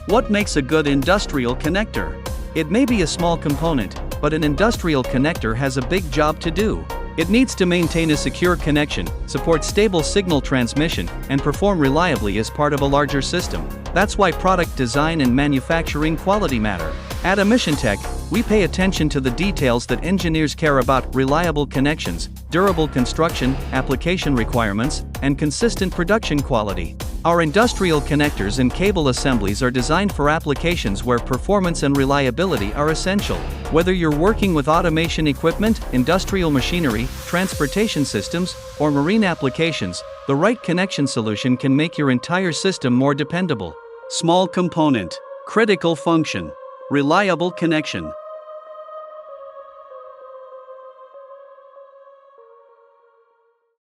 What makes a good industrial connector? It may be a small component, but an industrial connector has a big job to do. It needs to maintain a secure connection, support stable signal transmission, and perform reliably as part of a larger system. That's why product design and manufacturing quality matter. At Amissiontech, we pay attention to the details that engineers care about: reliable connections, durable construction, application requirements, and consistent production quality. Our industrial connectors and cable assemblies are designed for applications where performance and reliability are essential. Whether you're working with automation equipment, industrial machinery, transportation systems, or marine applications, the right connection solution can make your entire system more dependable. Small component, critical function, reliable connection.